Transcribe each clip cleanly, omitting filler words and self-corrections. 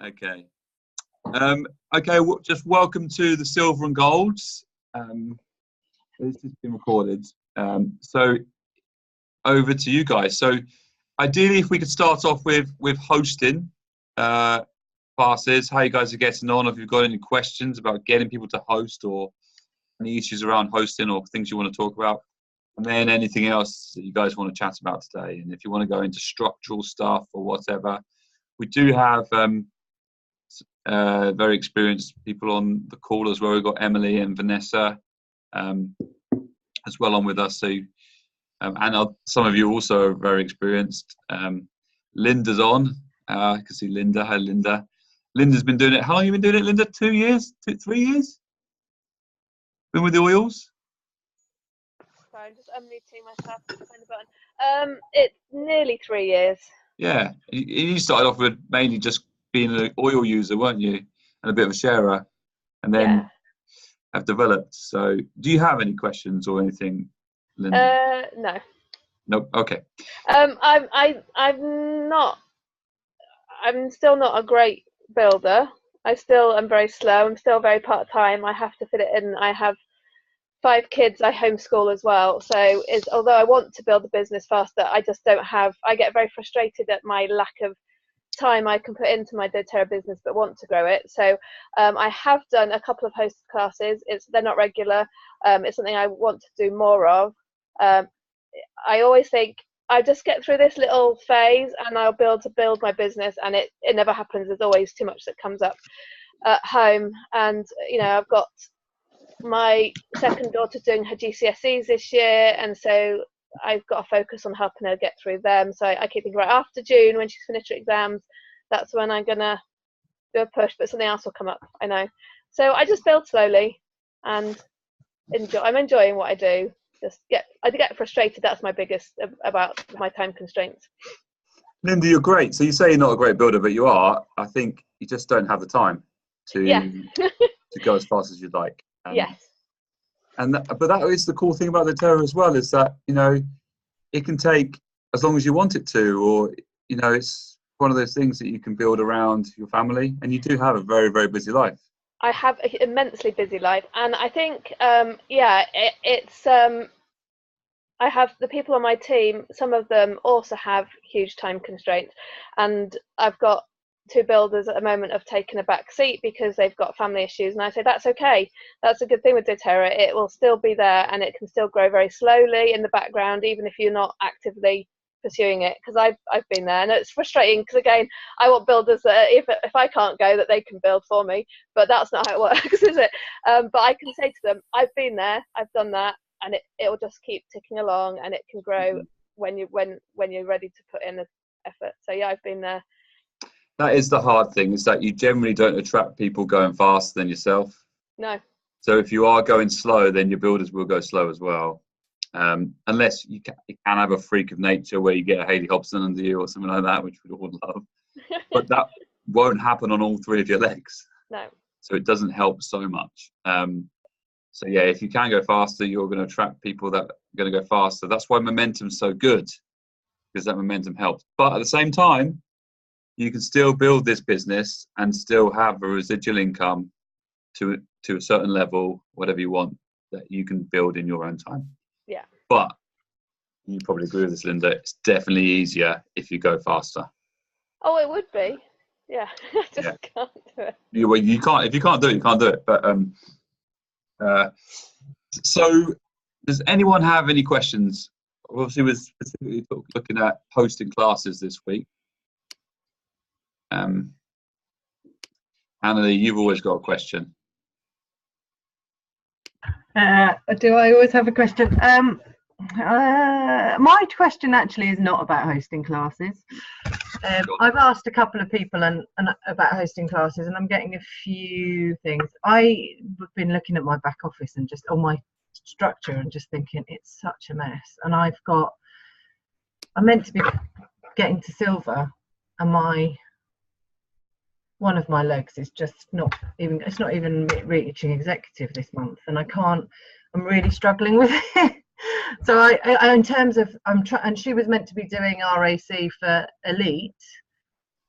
Okay. Okay. Just welcome to the Silver and Golds. This has been recorded. So over to you guys. So ideally, if we could start off with hosting classes, how you guys are getting on. If you've got any questions about getting people to host, or any issues around hosting, or things you want to talk about, and then anything else that you guys want to chat about today. And if you want to go into structural stuff or whatever, we do have very experienced people on the call as well. We've got Emily and Vanessa as well on with us. So, and some of you also are very experienced. Linda's on. I can see Linda. Hi, Linda. Linda's been doing it. How long have you been doing it, Linda? 2 years? 3 years? Been with the oils? Sorry, I'm just unmuting myself to find the button. It's nearly 3 years. Yeah. You started off with mainly just being an oil user, weren't you? And a bit of a sharer. And then have developed. So do you have any questions or anything, Linda? No. Nope. Okay. I'm still not a great builder. I still am very slow. I'm still very part-time. I have to fit it in. I have 5 kids. I homeschool as well. So although I want to build the business faster, I just don't have. I get very frustrated at my lack of time I can put into my doTERRA business, but want to grow it. So I have done a couple of hosted classes. They're not regular. It's something I want to do more of. I always think I just get through this little phase and I'll be able to build my business, and it never happens. There's always too much that comes up at home, and I've got my second daughter doing her GCSEs this year, and so I've got to focus on helping her get through them. So I keep thinking right after June, when she's finished her exams, that's when I'm gonna do a push, but something else will come up, I know. So I just build slowly and I'm enjoying what I do. I get frustrated. That's my biggest about my time constraints. Linda, you're great. So you say you're not a great builder, but you are. I think you just don't have the time to go as fast as you'd like. Yes. But that is the cool thing about doTERRA as well, is that it can take as long as you want it to, or it's one of those things that you can build around your family, and you do have a very, very busy life. I have an immensely busy life, and I think I have the people on my team. Some of them also have huge time constraints, and I've got 2 builders at the moment have taken a back seat because they've got family issues, and I say that's okay. That's a good thing with doTERRA. It will still be there, and it can still grow very slowly in the background, even if you're not actively pursuing it. Because I've been there, and it's frustrating. Because again, I want builders that if I can't go, that they can build for me. But that's not how it works, is it? But I can say to them, I've been there, I've done that, and it will just keep ticking along, and it can grow when you're ready to put in the effort. So yeah, I've been there. That is the hard thing, is that you generally don't attract people going faster than yourself. No. So if you are going slow, then your builders will go slow as well. Unless you can have a freak of nature where you get a Haley Hobson under you or something like that, which we'd all love. But that won't happen on all 3 of your legs. No. So it doesn't help so much. So yeah, if you can go faster, you're going to attract people that are going to go faster. That's why momentum's so good, because that momentum helps. But at the same time, you can still build this business and still have a residual income to a certain level, whatever you want, that you can build in your own time. Yeah. But you probably agree with this, Linda. It's definitely easier if you go faster. Oh, it would be. Yeah. I just can't do it. You can't. If you can't do it, you can't do it. But so, does anyone have any questions? Obviously, we're specifically looking at hosting classes this week. Annalie, you've always got a question. Do I always have a question? My question actually is not about hosting classes. I've asked a couple of people and about hosting classes, and I'm getting a few things. I've been looking at my back office and just on my structure and just thinking it's such a mess. And I'm meant to be getting to silver, and one of my legs is just not even reaching executive this month, and I'm really struggling with it. So I in terms of and she was meant to be doing RAC for elite,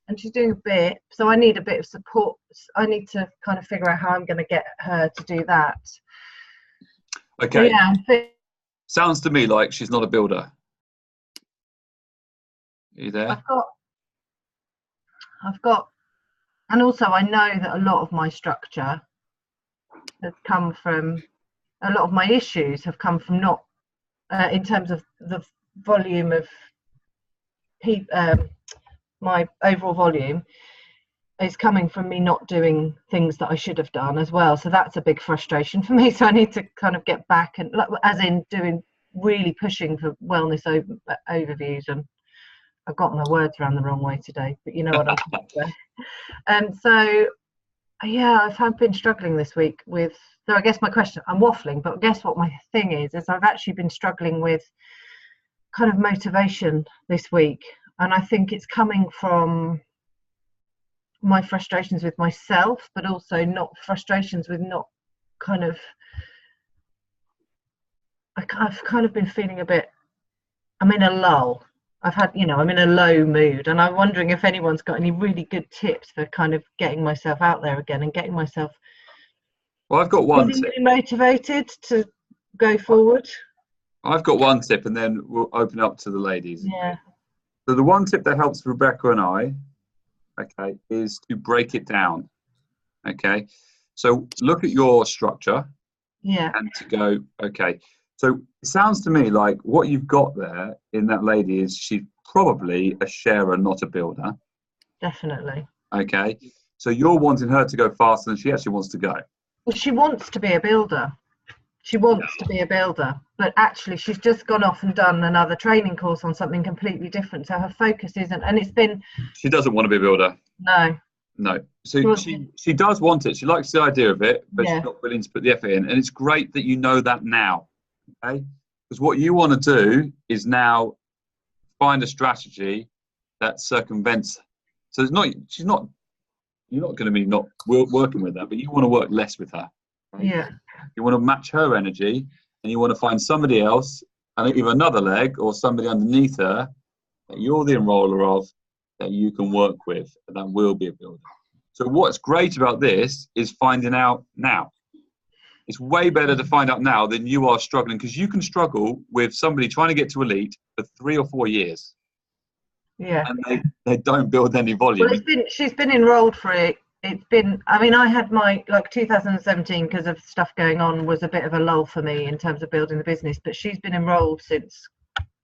and she's doing a bit. So I need a bit of support. I need to kind of figure out how I'm going to get her to do that. Okay. So, yeah. Sounds to me like she's not a builder. Are you there? I've got, and also I know that a lot of my structure has come from, a lot of my issues have come from not, in terms of the volume of my overall volume is coming from me not doing things that I should have done as well. So that's a big frustration for me. So I need to kind of get back and, as in doing, really pushing for wellness overviews. And I've got my words around the wrong way today, but you know what I'm trying to say. And so, yeah, I've been struggling this week with, so I guess my question, I'm waffling, but guess what my thing is I've actually been struggling with kind of motivation this week. And I think it's coming from my frustrations with myself, but also not frustrations with not kind of, I've kind of been feeling a bit, I'm in a lull. I'm in a low mood, and I'm wondering if anyone's got any really good tips for kind of getting myself out there again and getting myself Well, I've got one tip. Really motivated to go forward. I've got one tip, and then we'll open up to the ladies. Yeah. So the one tip that helps Rebecca and I, okay, is to break it down. Okay, so look at your structure. Yeah. And to go, okay. So it sounds to me like what you've got there in that lady is she's probably a sharer, not a builder. Definitely. Okay. So you're wanting her to go faster than she actually wants to go. Well, she wants to be a builder. She wants to be a builder, but actually she's just gone off and done another training course on something completely different. So her focus isn't, and it's been. She doesn't want to be a builder. No. So she does want it. She likes the idea of it, but she's not willing to put the effort in. And it's great that you know that now. Okay. Because what you want to do is now find a strategy that circumvents. So you're not going to be not working with her, but you want to work less with her. Right? Yeah. You want to match her energy, and you want to find somebody else, and either another leg or somebody underneath her that you're the enroller of, that you can work with, and that will be a builder. So what's great about this is finding out now. It's way better to find out now than you are struggling, because you can struggle with somebody trying to get to elite for 3 or 4 years. Yeah. And they don't build any volume. Well, she's been enrolled for it. It's been, I mean, I had my, 2017, because of stuff going on, was a bit of a lull for me in terms of building the business, but she's been enrolled since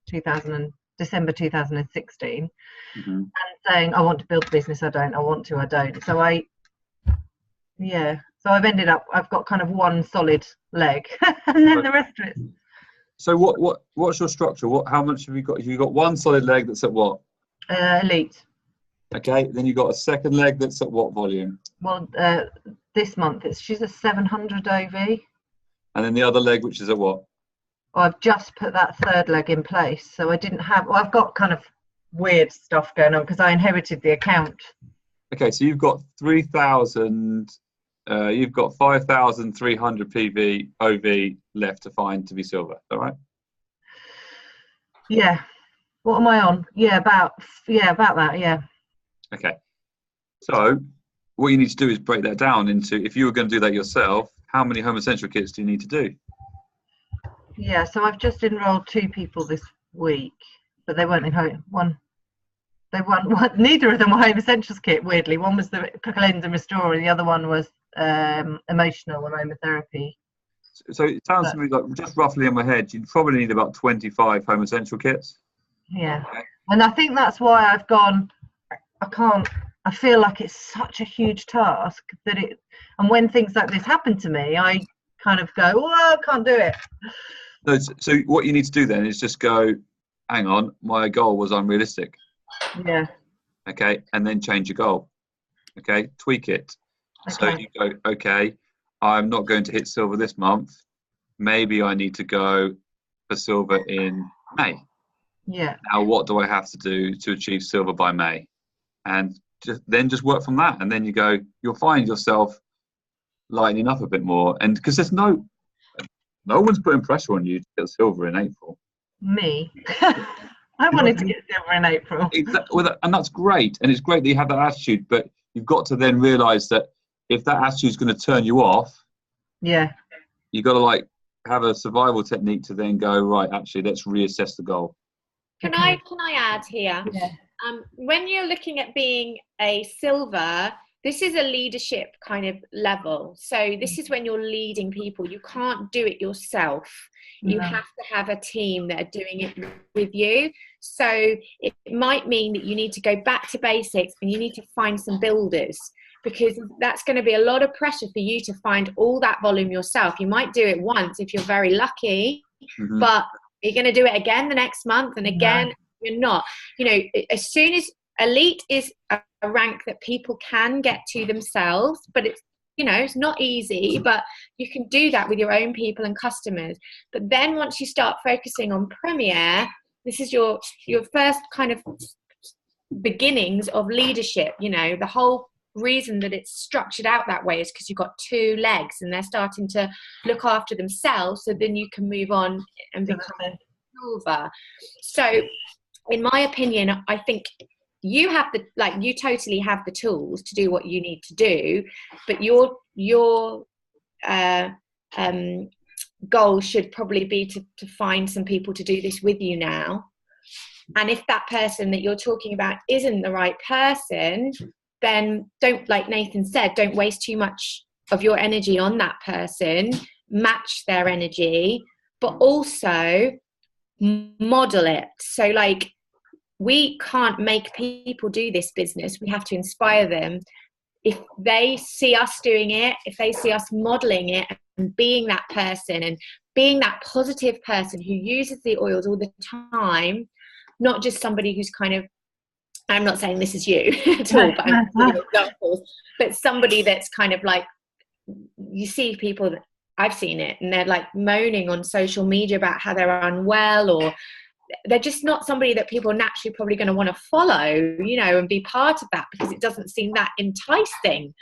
December 2016, and saying, I want to build a business, I don't. So so I've ended up, I've got kind of one solid leg, and then the rest of it. So what's your structure? How much have you got? You've got one solid leg that's at what? Elite. Okay, then you've got a second leg that's at what volume? Well, this month she's a 700 OV. And then the other leg, which is at what? Well, I've just put that third leg in place, so I didn't have. Well, I've got kind of weird stuff going on because I inherited the account. Okay, so you've got 3,000. You've got 5,300 PV OV left to find to be silver. All right. Yeah. What am I on? About that. Yeah. Okay. So what you need to do is break that down into, if you were going to do that yourself, how many Home Essential kits do you need to do? Yeah. So I've just enrolled 2 people this week, but they weren't in home. Neither of them were Home Essentials kit. Weirdly, one was the Cleanse and Restore, and the other one was emotional aromatherapy. So it sounds to me like, just roughly in my head, you'd probably need about 25 Home Essential kits. Yeah. Okay. And I think that's why I've gone, I feel like it's such a huge task and when things like this happen to me, I kind of go, oh, I can't do it. No, so what you need to do then is just go, hang on, my goal was unrealistic. Yeah. Okay. And then change your goal. Okay. Tweak it. Okay. So you go, okay, I'm not going to hit silver this month. Maybe I need to go for silver in May. Yeah. Now, what do I have to do to achieve silver by May? And just work from that. And then you'll find yourself lightening up a bit more. And because there's no one's putting pressure on you to get silver in April. Me. I wanted to get silver in April. Exactly, and that's great, and it's great that you have that attitude, but you've got to then realise that if that attitude is going to turn you off, yeah, you've got to like have a survival technique to then go, right, actually, let's reassess the goal. Can I add here? Yeah. When you're looking at being a silver, this is a leadership kind of level. So this is when you're leading people. You can't do it yourself. You have to have a team that are doing it with you. So it might mean that you need to go back to basics and you need to find some builders, because that's going to be a lot of pressure for you to find all that volume yourself. You might do it once if you're very lucky, but you're going to do it again the next month and again. You're not. You know, as soon as elite is a rank that people can get to themselves, but it's, you know, it's not easy, but you can do that with your own people and customers. But then once you start focusing on Premier, this is your first kind of beginnings of leadership. You know, the whole reason that it's structured out that way is because you've got two legs and they're starting to look after themselves, so then you can move on and become silver. So in my opinion, I think you have you totally have the tools to do what you need to do, but your goal should probably be to find some people to do this with you now. And if that person that you're talking about isn't the right person, then don't, like Nathan said, don't waste too much of your energy on that person. Match their energy, but also model it. So like, we can't make people do this business. We have to inspire them. If they see us doing it, if they see us modeling it and being that person and being that positive person who uses the oils all the time, not just somebody who's kind of, I'm not saying this is you at all, but I'm giving examples, but somebody that's kind of like, you see people that I've seen it and they're like moaning on social media about how they're unwell, or they're just not somebody that people are naturally probably going to want to follow, you know, and be part of that, because it doesn't seem that enticing.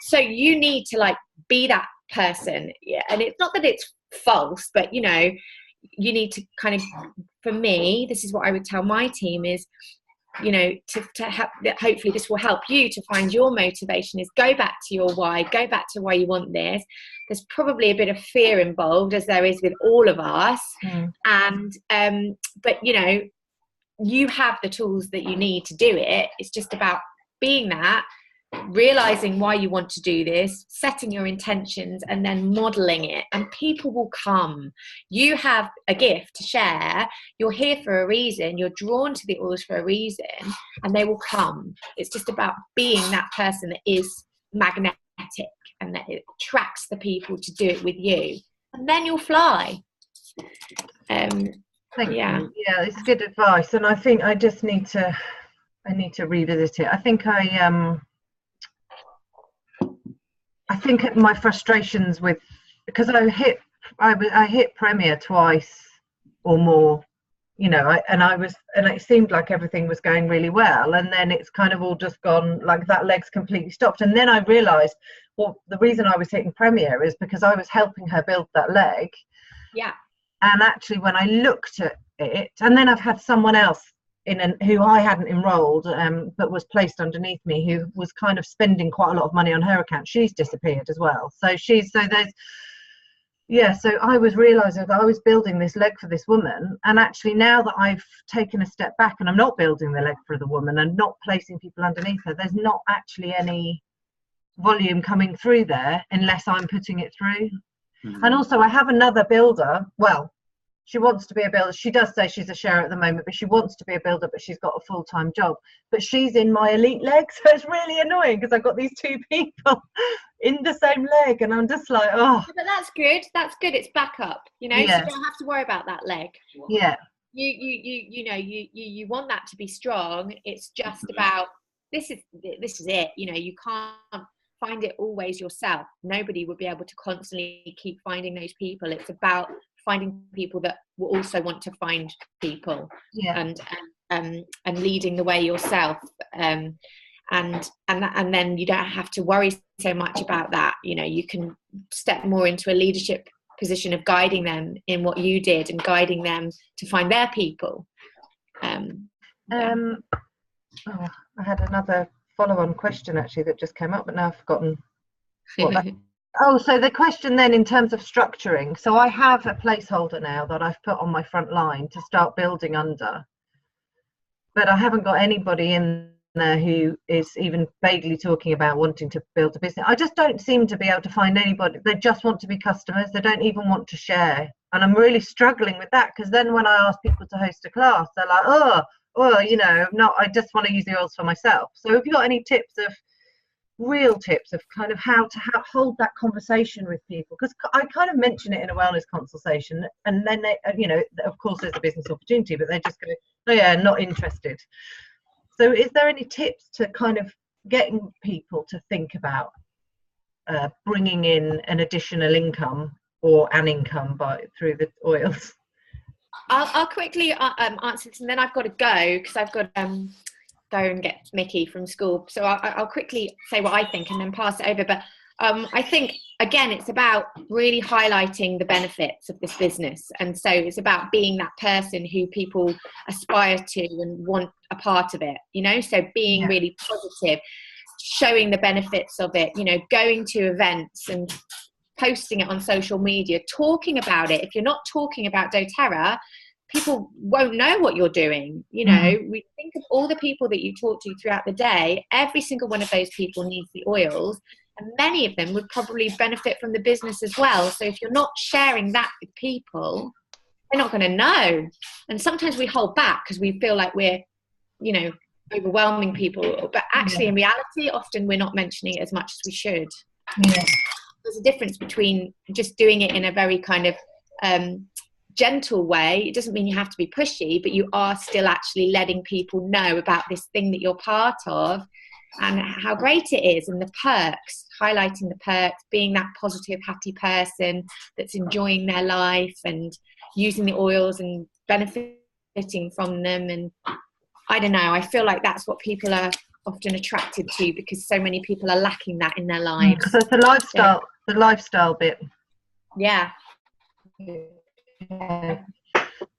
So you need to like be that person. Yeah. And it's not that it's false, but you know, you need to kind of, for me, this is what I would tell my team is, you know, to help, hopefully this will help you to find your motivation, is go back to your why, go back to why you want this. There's probably a bit of fear involved, as there is with all of us. And but you know, you have the tools that you need to do it. It's just about being that, realizing why you want to do this, setting your intentions, and then modeling it, and people will come. You have a gift to share. You're here for a reason. You're drawn to the oils for a reason, and they will come. It's just about being that person that is magnetic and that it attracts the people to do it with you, and then you'll fly. Thank you. Yeah, it's good advice, and I think I just need to revisit it. I think my frustrations with, because I hit Premier twice or more, you know, and it seemed like everything was going really well, and then it's kind of all just gone, like that leg's completely stopped. And then I realized, well, the reason I was hitting Premier is because I was helping her build that leg. Yeah. And actually when I looked at it, and then I've had someone else who I hadn't enrolled, but was placed underneath me, who was kind of spending quite a lot of money on her account. She's disappeared as well. So so I was realizing that I was building this leg for this woman, and actually now that I've taken a step back and I'm not building the leg for the woman and not placing people underneath her, there's not actually any volume coming through there unless I'm putting it through. And also I have another builder. Well, she wants to be a builder. She does say she's a sharer at the moment, but she wants to be a builder, but she's got a full-time job. But she's in my elite leg, so it's really annoying because I've got these two people in the same leg, and I'm just like, oh. But that's good. That's good. It's backup, you know. Yeah. So you don't have to worry about that leg. Yeah. You want that to be strong. It's just about this is it. You know, you can't find it always yourself. Nobody would be able to constantly keep finding those people. It's about finding people that will also want to find people, and leading the way yourself, and then you don't have to worry so much about that. You know, you can step more into a leadership position of guiding them in what you did and guiding them to find their people. Oh, I had another follow-on question actually that just came up, but now I've forgotten what that. Oh, so the question then in terms of structuring. So I have a placeholder now that I've put on my front line to start building under, but I haven't got anybody in there who is even vaguely talking about wanting to build a business. I just don't seem to be able to find anybody. They just want to be customers. They don't even want to share. And I'm really struggling with that, because then when I ask people to host a class, they're like, oh, you know, no, I just want to use the oils for myself. So have you got any tips of real tips of kind of how to hold that conversation with people? Because I kind of mention it in a wellness consultation, and then they, you know, of course there's a business opportunity, but they just go, oh yeah, not interested. So is there any tips to kind of getting people to think about bringing in an additional income or an income through the oils? I'll quickly answer this, and then I've got to go because I've got to go and get Mickey from school. So I'll quickly say what I think and then pass it over. But I think, again, it's about really highlighting the benefits of this business. And so it's about being that person who people aspire to and want a part of it, you know, so being really positive, showing the benefits of it, you know, going to events and posting it on social media, talking about it. If you're not talking about doTERRA, people won't know what you're doing. You know, we think of all the people that you talk to throughout the day. Every single one of those people needs the oils, and many of them would probably benefit from the business as well. So if you're not sharing that with people, they're not going to know. And sometimes we hold back because we feel like we're, you know, overwhelming people. But actually, in reality, often we're not mentioning it as much as we should. Yeah. There's a difference between just doing it in a very kind of gentle way. It doesn't mean you have to be pushy, but you are still actually letting people know about this thing that you're part of and how great it is, and the perks, highlighting the perks, being that positive, happy person that's enjoying their life and using the oils and benefiting from them. And I don't know, I feel like that's what people are often attracted to, because so many people are lacking that in their lives. So it's the lifestyle bit. Yeah.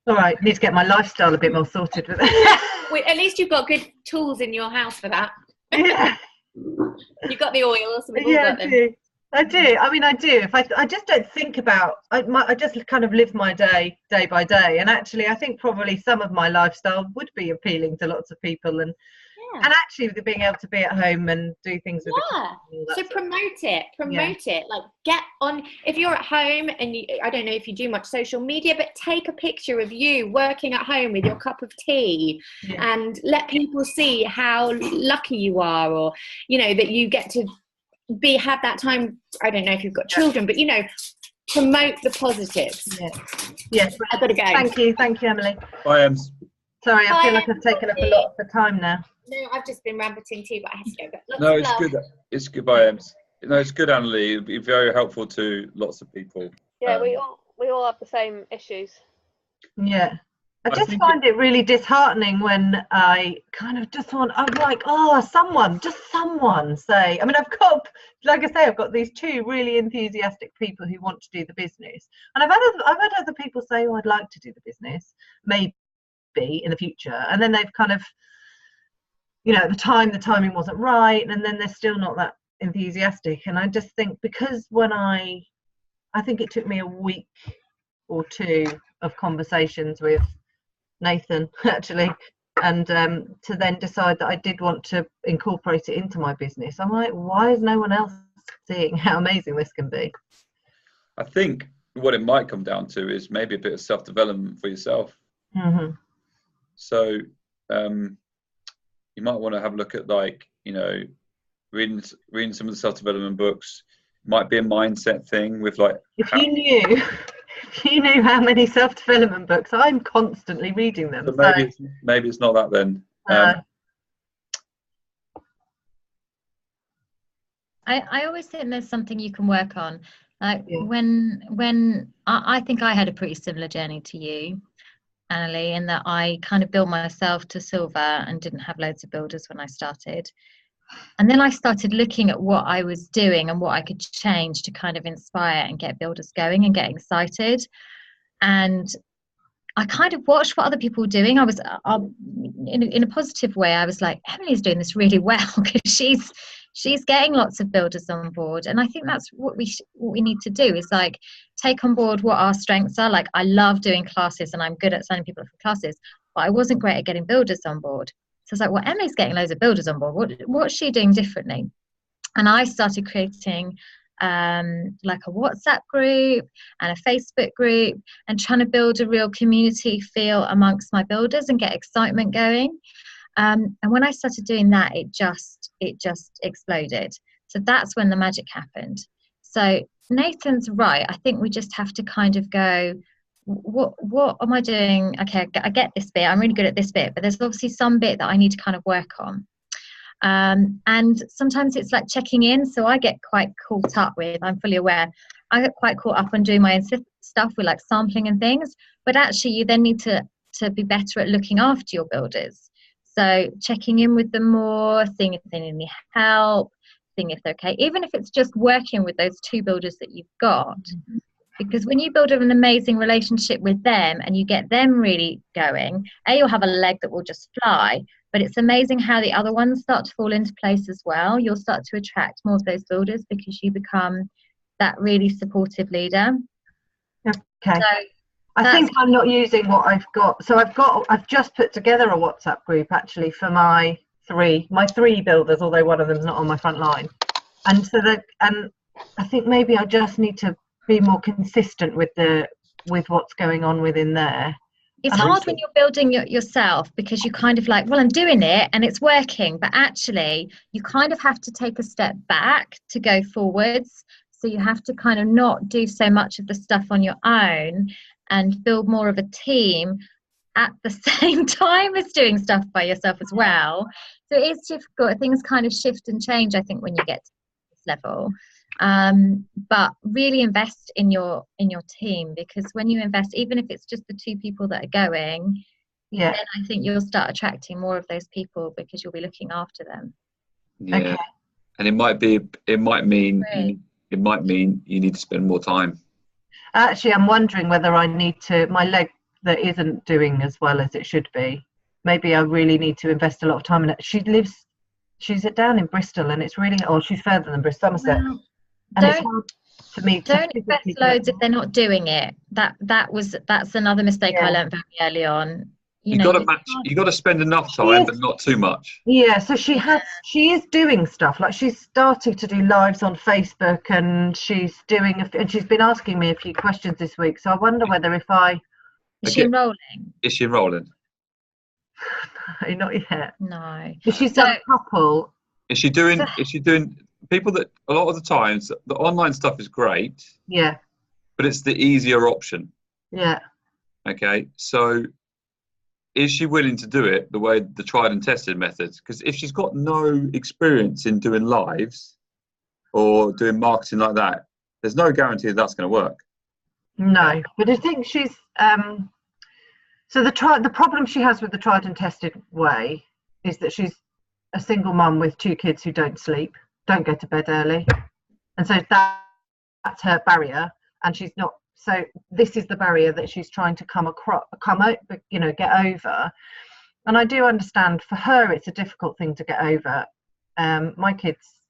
All right, need to get my lifestyle a bit more sorted with Well, at least you've got good tools in your house for that. Yeah. You've got the oils. We've all got them. I do. I mean, I do. If I just don't think about, I just kind of live my day by day. And actually, I think probably some of my lifestyle would be appealing to lots of people. And actually, being able to be at home and do things with so promote it. Like, get on. If you're at home and I don't know if you do much social media, but take a picture of you working at home with your cup of tea and let people see how lucky you are, or, you know, that you get to have that time. I don't know if you've got children, but, you know, promote the positives. Yes. I've got to go. Thank you, Emily. Bye, Ems. Sorry, I feel like I've taken up a lot of the time now. No, I've just been rambuting too, but I have to go. But No, it's good. It's good. Bye, Ems. No, it's good, Annalie. It'll be very helpful to lots of people. Yeah, we all have the same issues. Yeah. I just find it really disheartening when I kind of just I'm like, someone say. I mean, I've got these two really enthusiastic people who want to do the business, and I've had other people say, oh, I'd like to do the business, maybe in the future, and then they've kind of, you know, at the timing wasn't right, and then they're still not that enthusiastic. And I just think, because when I think it took me a week or two of conversations with Nathan actually, and to then decide that I did want to incorporate it into my business. I'm like, why is no one else seeing how amazing this can be? I think what it might come down to is maybe a bit of self-development for yourself. So you might want to have a look at, like, you know, reading some of the self-development books. It might be a mindset thing with, like, if you knew how many self-development books I'm constantly reading them. So maybe it's not that then. I always think there's something you can work on. Like when I think I had a pretty similar journey to you, Annalie, in that I kind of built myself to silver and didn't have loads of builders when I started. And then I started looking at what I was doing and what I could change to kind of inspire and get builders going and get excited. And I kind of watched what other people were doing. I was in a positive way. I was like, Emily's doing this really well, because she's getting lots of builders on board, and I think that's what we need to do, is like take on board what our strengths are. Like, I love doing classes and I'm good at signing people up for classes, but I wasn't great at getting builders on board. So I was like, well, Emily's getting loads of builders on board. What's she doing differently? And I started creating like a WhatsApp group and a Facebook group, and trying to build a real community feel amongst my builders and get excitement going. And when I started doing that, it just exploded. So that's when the magic happened. So Nathan's right. I think we just have to kind of go, what am I doing? Okay, I get this bit. I'm really good at this bit, but there's obviously some bit that I need to kind of work on. And sometimes it's like checking in. So I get quite caught up with, I'm fully aware, I get quite caught up on doing my own stuff with like sampling and things. But actually, you then need to be better at looking after your builders. So checking in with them more, seeing if they need any help, seeing if they're okay, even if it's just working with those 2 builders that you've got. Because when you build an amazing relationship with them and you get them really going, you'll have a leg that will just fly. But it's amazing how the other ones start to fall into place as well. You'll start to attract more of those builders because you become that really supportive leader. Okay. So I think I'm not using what I've got. So I've just put together a WhatsApp group actually for my three builders, although one of them's not on my front line. And so and I think maybe I just need to be more consistent with what's going on within there. It's hard when you're building yourself, because you kind of like, well, I'm doing it and it's working, but actually you kind of have to take a step back to go forwards. So you have to kind of not do so much of the stuff on your own and build more of a team at the same time as doing stuff by yourself as well. So it's difficult. Things kind of shift and change, I think, when you get to this level. But really invest in your team, because when you invest, even if it's just the 2 people that are going, then I think you'll start attracting more of those people because you'll be looking after them. Yeah. Okay. And it might mean you need to spend more time. Actually, I'm wondering whether I need to, my leg that isn't doing as well as it should be, maybe I really need to invest a lot of time in it. She's down in Bristol, and it's really, she's further than Bristol, Somerset. Well, And it's hard for me to don't invest loads if they're not doing it. That's another mistake I learned very early on. You got to spend enough time, but not too much. Yeah, so she is doing stuff. Like, she's starting to do lives on Facebook, and she's been asking me a few questions this week. So I wonder whether if Is she enrolling? Is she enrolling? No, not yet. No. But she's done a couple. Is she doing people that a lot of the times the online stuff is great? Yeah. But it's the easier option. Yeah. Okay, so is she willing to do it the tried and tested methods? Because if she's got no experience in doing lives or doing marketing like that, there's no guarantee that's going to work. No, but I think she's so the problem she has with the tried and tested way is that she's a single mum with 2 kids who don't go to bed early, and so that's her barrier, and she's not. So this is the barrier that she's trying to get over. And I do understand for her it's a difficult thing to get over. My kids,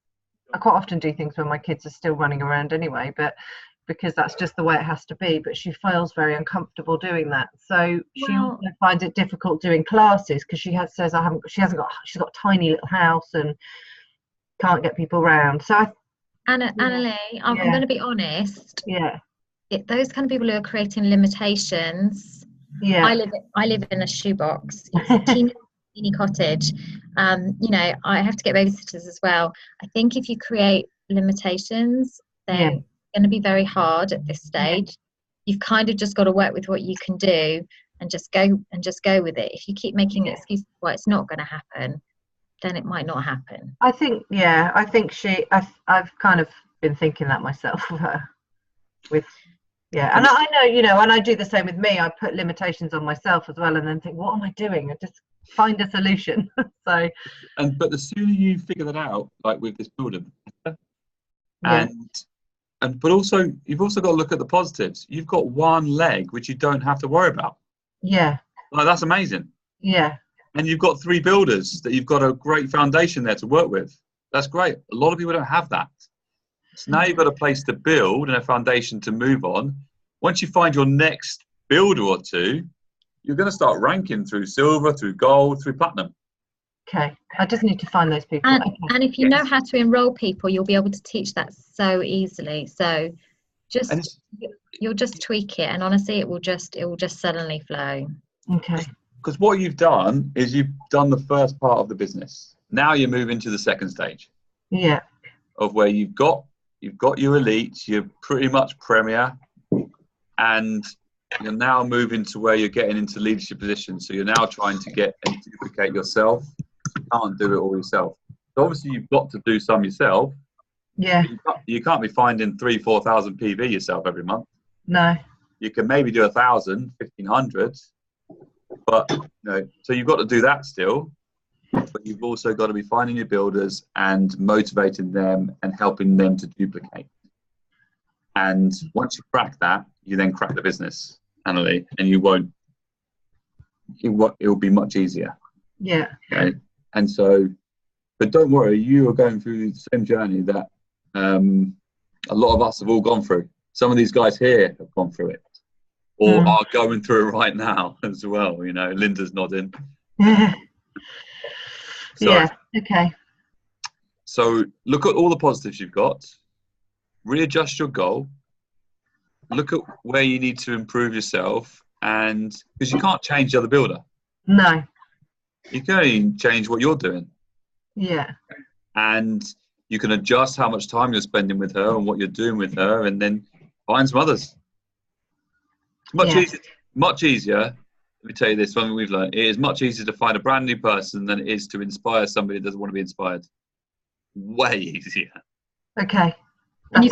I quite often do things when my kids are still running around anyway, but because that's just the way it has to be. But she feels very uncomfortable doing that. So she also finds it difficult doing classes because she's got a tiny little house and can't get people around. So Annalie, I'm going to be honest. Yeah. Those kind of people who are creating limitations. Yeah. I live in a shoebox. It's a teeny cottage. I have to get babysitters as well. I think if you create limitations, then it's going to be very hard at this stage. You've kind of just got to work with what you can do and just go with it. If you keep making excuses why it's not going to happen, then it might not happen. I think I've kind of been thinking that myself and I know, and I do the same with me. I put limitations on myself as well, and then think, what am I doing? I just find a solution. But the sooner you figure that out, like with this builder, but also you've also got to look at the positives. You've got one leg which you don't have to worry about. Yeah. Like, that's amazing. Yeah. And you've got 3 builders that you've got a great foundation there to work with. That's great. A lot of people don't have that. So now you've got a place to build and a foundation to move on. Once you find your next builder or 2, you're going to start ranking through silver, through gold, through platinum. Okay. I just need to find those people. And if you know how to enroll people, you'll be able to teach that so easily. So you'll just tweak it, and honestly, it will just suddenly flow. Okay. Because what you've done is you've done the first part of the business. Now you're moving to the second stage. Yeah. Of where you've got your elites, you're pretty much premier, and you're now moving to where you're getting into leadership positions. So you're now trying to get and duplicate yourself. You can't do it all yourself. So obviously you've got to do some yourself. Yeah. You can't be finding 3,000-4,000 PV yourself every month. No. You can maybe do 1,000, 1,500, but so you've got to do that still. But you've also got to be finding your builders and motivating them and helping them to duplicate. And once you crack that, you then crack the business, Annalie, and it will be much easier. Yeah. Okay. And so, but don't worry, you are going through the same journey that a lot of us have all gone through. Some of these guys here have gone through it, or are going through it right now as well. Linda's nodding. Yeah. Okay. So look at all the positives you've got. Readjust your goal. Look at where you need to improve yourself, and because you can't change the other builder. No. You can only change what you're doing. Yeah. And you can adjust how much time you're spending with her and what you're doing with her, and then find some others. It's much easier. Let me tell you this, something we've learned. It is much easier to find a brand new person than it is to inspire somebody that doesn't want to be inspired. Way easier. Okay. And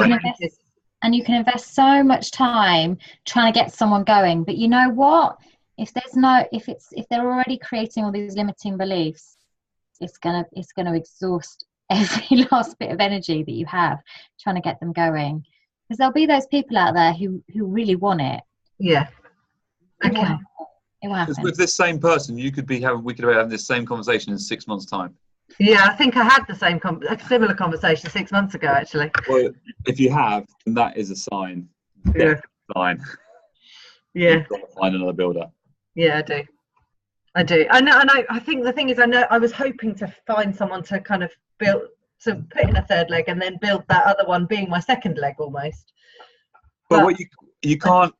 you can invest so much time trying to get someone going. But you know what? If they're already creating all these limiting beliefs, it's gonna exhaust every last bit of energy that you have trying to get them going. Because there'll be those people out there who really want it. Yeah. Okay. It will happen. With this same person, we could be having this same conversation in 6 months' time. Yeah, I think I had the same a similar conversation 6 months ago, actually. Well, if you have, then that is a sign. Yeah. Sign. Yeah. You've got to find another builder. Yeah, I do. I know, and I think the thing is, I was hoping to find someone to kind of put in a third leg and then build that other one being my second leg almost. But what you can't,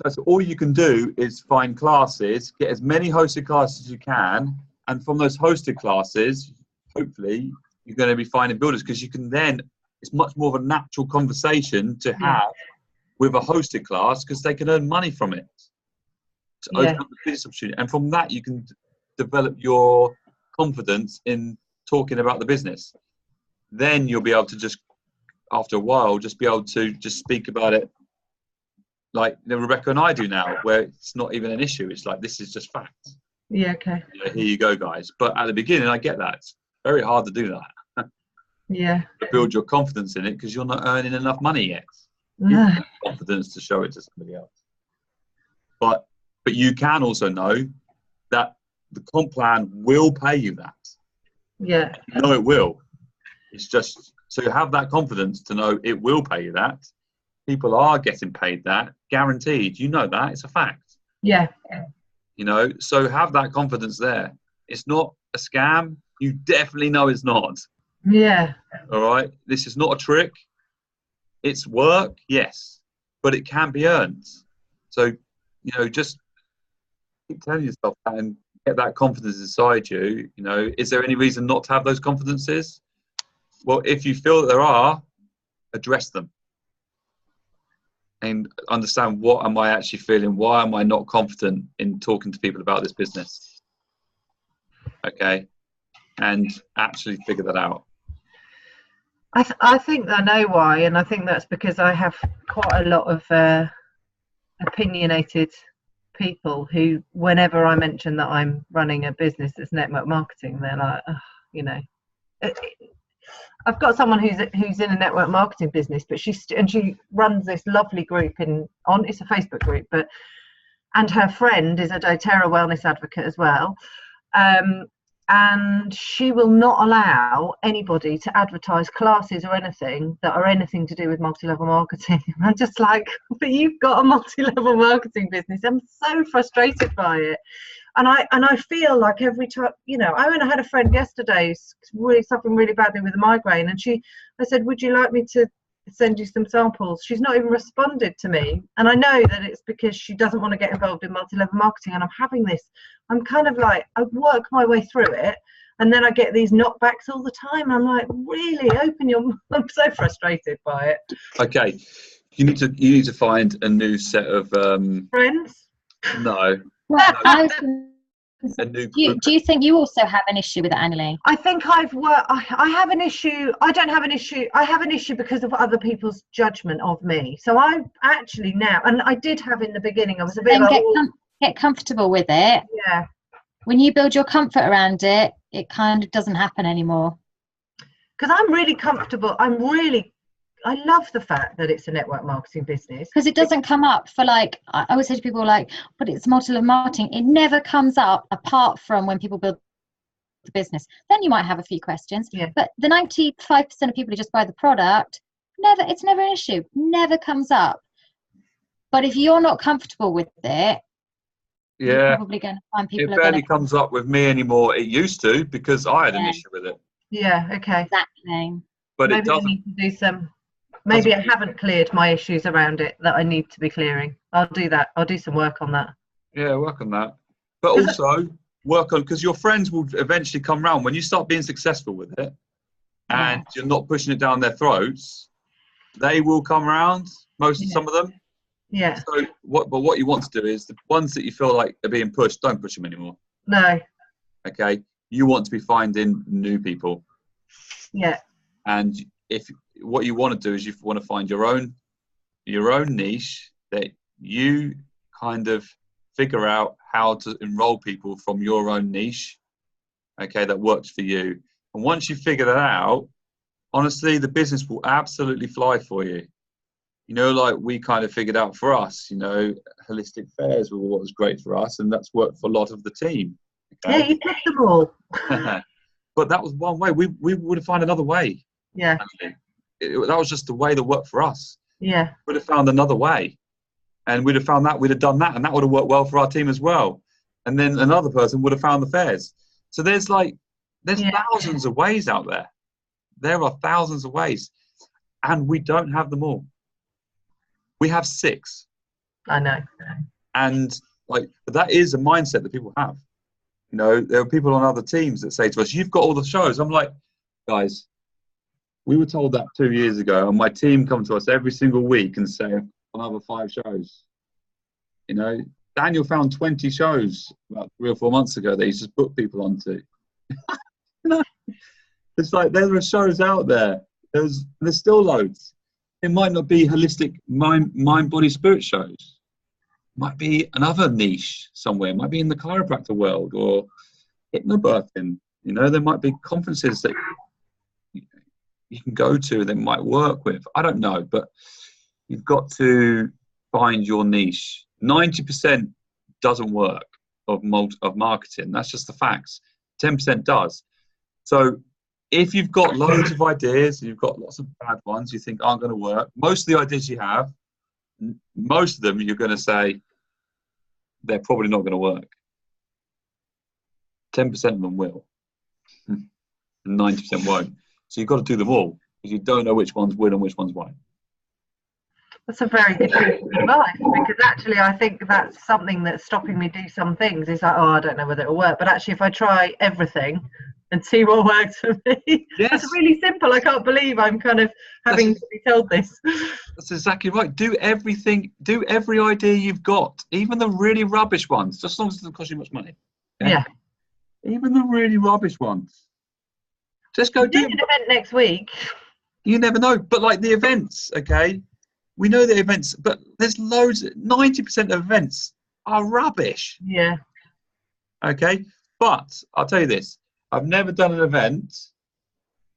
so all you can do is find classes, get as many hosted classes as you can, and from those hosted classes, hopefully, you're going to be finding builders, because you can then, it's much more of a natural conversation to have with a hosted class, because they can earn money from it to open up the business opportunity. And from that, you can develop your confidence in talking about the business. Then you'll be able to just, after a while, just be able to just speak about it like Rebecca and I do now, where it's not even an issue. It's like, this is just facts. Yeah, okay. Here you go, guys. But at the beginning, I get that. It's very hard to do that. Yeah. To build your confidence in it, because you're not earning enough money yet. No. You have confidence to show it to somebody else. But you can also know that the comp plan will pay you that. Yeah. You know it will. It's just, so you have that confidence to know it will pay you that. People are getting paid that, guaranteed. You know that. It's a fact. Yeah. So have that confidence there. It's not a scam. You definitely know it's not. Yeah. All right. This is not a trick. It's work, yes, but it can be earned. So, just keep telling yourself that and get that confidence inside you. Is there any reason not to have those confidences? Well, if you feel that there are, address them. And understand, what am I actually feeling? Why am I not confident in talking to people about this business? Okay. And actually figure that out. I think I know why, and I think that's because I have quite a lot of opinionated people who, whenever I mention that I'm running a business that's network marketing, they're like, I've got someone who's in a network marketing business, but she runs this lovely group it's a Facebook group, but and her friend is a doTERRA wellness advocate as well. And she will not allow anybody to advertise classes or anything that are anything to do with multi-level marketing. And I'm just like, but you've got a multi-level marketing business. I'm so frustrated by it. And I feel like every time, you know, I had a friend yesterday who's really suffering really badly with a migraine, and I said, would you like me to send you some samples? She's not even responded to me, and I know that it's because she doesn't want to get involved in multi-level marketing. And I'm kind of like, I work my way through it, and then I get these knockbacks all the time. I'm like, really, I'm so frustrated by it. Okay, you need to find a new set of friends. No. Well, no. Do you think you also have an issue with it, Annalie? I think I have an issue. I don't have an issue. I have an issue because of other people's judgment of me. So I actually now, and I did have in the beginning, I was a bit like, get comfortable with it. Yeah. When you build your comfort around it, it kind of doesn't happen anymore. Because I'm really comfortable. I love the fact that it's a network marketing business. Because it doesn't come up for, like, I always say to people, like, but it's multi-level marketing. It never comes up apart from when people build the business. Then you might have a few questions. Yeah. But the 95% of people who just buy the product, it's never an issue. Never comes up. But if you're not comfortable with it, you're probably going to find people. It barely comes up with me anymore. It used to, because I had an issue with it. Yeah. Okay. Exactly. But maybe it doesn't. I need to do some. Maybe I haven't cleared my issues around it that I need to be clearing. I'll do that. I'll do some work on that. Yeah, work on that. But also work on, because your friends will eventually come round when you start being successful with it, and you're not pushing it down their throats. They will come around. Some of them. Yeah. So what you want to do is the ones that you feel like are being pushed, don't push them anymore. No. Okay. You want to be finding new people. Yeah. And what you want to do is you want to find your own niche that you kind of figure out how to enroll people from your own niche, okay, that works for you. And once you figure that out, honestly, the business will absolutely fly for you. You know, like we kind of figured out for us, you know, holistic fairs were what was great for us, and that's worked for a lot of the team. Okay? Yeah, you picked them all. But that was one way. We would have found another way. Yeah. That was just the way that worked for us. Yeah. We'd have found another way, and we'd have found that, we'd have done that, and that would have worked well for our team as well. And then another person would have found the fairs. So there's thousands of ways out there. There are thousands of ways, and we don't have them all. We have 6. I know. And that is a mindset that people have. You know, there are people on other teams that say to us, "You've got all the shows." I'm like, guys, we were told that 2 years ago, and my team come to us every single week and say, another 5 shows. You know, Daniel found 20 shows about 3 or 4 months ago that he's just booked people onto. It's like there are shows out there. There's still loads. It might not be holistic mind, body, spirit shows. It might be another niche somewhere. It might be in the chiropractor world or hypnobirthing. You know, there might be conferences that you can go to that might work with. I don't know, but you've got to find your niche. 90% doesn't work of marketing. That's just the facts. 10% does. So if you've got loads of ideas, you've got lots of bad ones you think aren't going to work, most of the ideas you have, most of them you're going to say they're probably not going to work. 10% of them will. 90% won't. So you've got to do them all, because you don't know which ones will and which ones won't. That's a very good piece of advice, because actually I think that's something that's stopping me do some things. Is like, I don't know whether it'll work. But actually, if I try everything and see what works for me, it's really simple. I can't believe I'm kind of having to be told this. That's exactly right. Do everything. Do every idea you've got, even the really rubbish ones, just as long as it doesn't cost you much money. Okay? Yeah. Even the really rubbish ones. Just go do an event next week. You never know. But like the events, okay? We know the events, but there's loads. 90% of events are rubbish. Yeah. Okay? But I'll tell you this. I've never done an event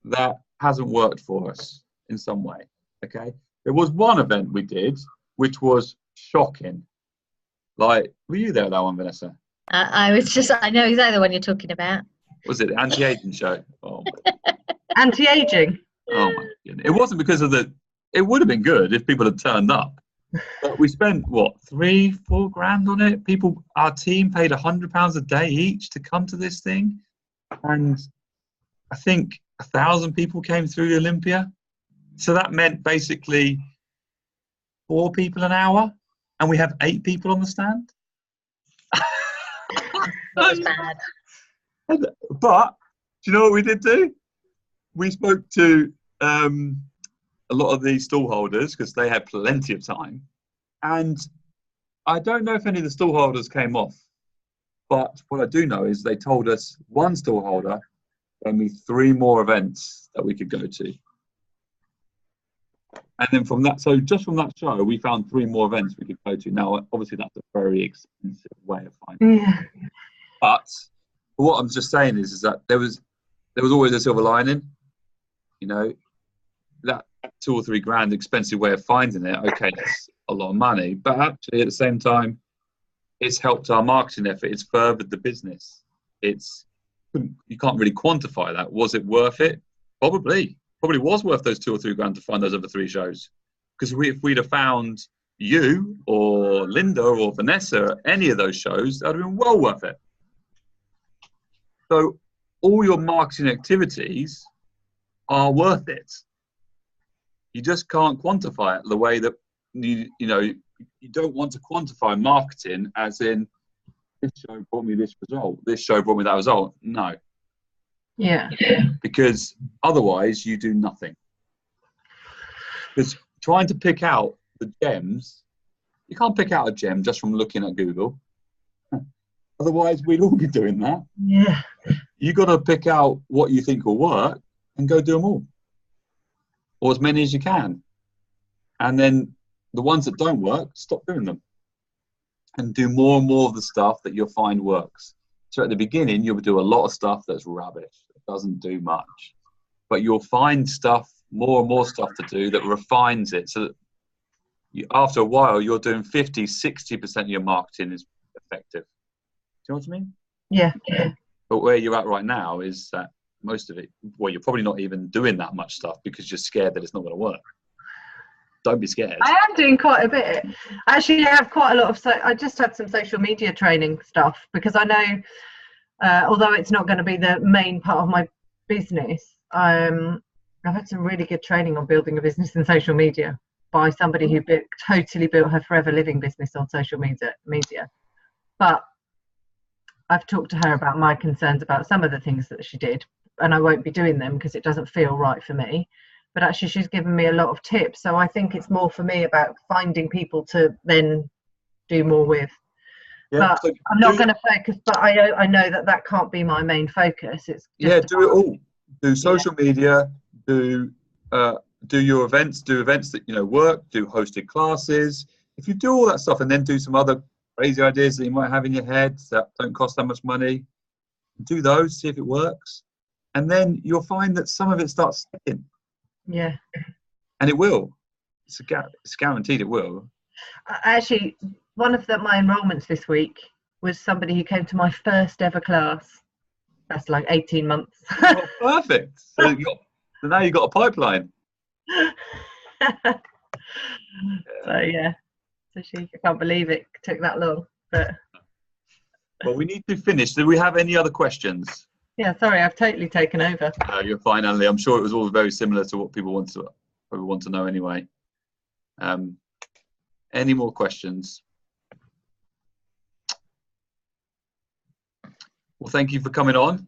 that hasn't worked for us in some way. Okay? There was one event we did, which was shocking. Like, were you there at that one, Vanessa? I know exactly the one you're talking about. Was it the anti-aging show? Oh, Anti-aging. oh my goodness. It wasn't because of it would have been good if people had turned up. But we spent, what, 3-4 grand on it? Our team paid £100 a day each to come to this thing. And I think 1,000 people came through the Olympia. So that meant basically 4 people an hour. And we have 8 people on the stand. That was bad. But do you know what we did do? We spoke to a lot of these stall holders because they had plenty of time. And I don't know if any of the stall holders came off. But what I do know is they told us one stall holder gave me 3 more events that we could go to. And then so just from that show, we found 3 more events we could go to. Now, obviously, that's a very expensive way of finding it. But what I'm just saying is that there was always a silver lining. You know, that 2 or 3 grand expensive way of finding it, okay, that's a lot of money. But actually, at the same time, it's helped our marketing effort. It's furthered the business. You can't really quantify that. Was it worth it? Probably was worth those 2 or 3 grand to find those other 3 shows. Because if we'd have found you or Linda or Vanessa at any of those shows, that would have been well worth it. So all your marketing activities are worth it. You just can't quantify it the way that you don't want to quantify marketing as in this show brought me this result, this show brought me that result. No. Yeah. Because otherwise you do nothing. Because trying to pick out the gems, you can't pick out a gem just from looking at Google. Otherwise we'd all be doing that. Yeah. You got to pick out what you think will work and go do them all. Or as many as you can. And then the ones that don't work, stop doing them. And do more and more of the stuff that you'll find works. So at the beginning, you'll do a lot of stuff that's rubbish. It doesn't do much. But you'll find more and more stuff to do that refines it. So that after a while, you're doing 50, 60% of your marketing is effective. Do you know what I mean? Yeah. But where you're at right now is that most of it, well, you're probably not even doing that much stuff because you're scared that it's not going to work. Don't be scared. I am doing quite a bit. Actually, I have quite a lot of. I just had some social media training stuff because I know, although it's not going to be the main part of my business, I've had some really good training on building a business in social media by somebody who totally built her forever living business on social media. But I've talked to her about my concerns about some of the things that she did, and I won't be doing them because it doesn't feel right for me. But actually she's given me a lot of tips. So I think it's more for me about finding people to then do more with. Yeah, but so I'm not going to focus, but I know that can't be my main focus. It's just do it all. Do social media, do your events, do events that, work, do hosted classes. If you do all that stuff and then do some other crazy ideas that you might have in your head that don't cost that much money, do those, see if it works. And then you'll find that some of it starts sticking. Yeah. And it will. It's guaranteed it will. Actually, one of my enrollments this week was somebody who came to my first ever class. That's like 18 months. Oh, perfect. So now you've got a pipeline. So yeah. So I can't believe it took that long. But well, we need to finish. Do we have any other questions? Yeah, sorry, I've totally taken over. You're fine, Annalie. I'm sure it was all very similar to what people want to know anyway. Any more questions? Well, thank you for coming on.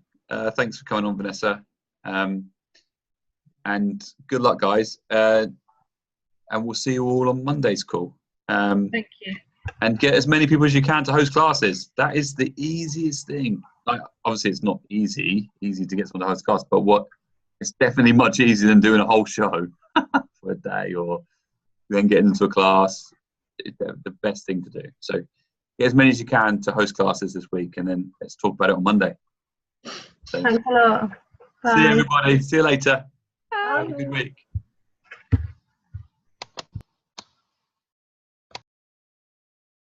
Thanks for coming on, Vanessa. And good luck, guys. And we'll see you all on Monday's call. Thank you. And get as many people as you can to host classes. That is the easiest thing. Like, obviously, it's not easy to get someone to host class, but it's definitely much easier than doing a whole show for a day or then getting into a class. It's the best thing to do. So get as many as you can to host classes this week, and then let's talk about it on Monday. So, thanks a lot. Bye. See you, everybody. See you later. Bye. Have a good week.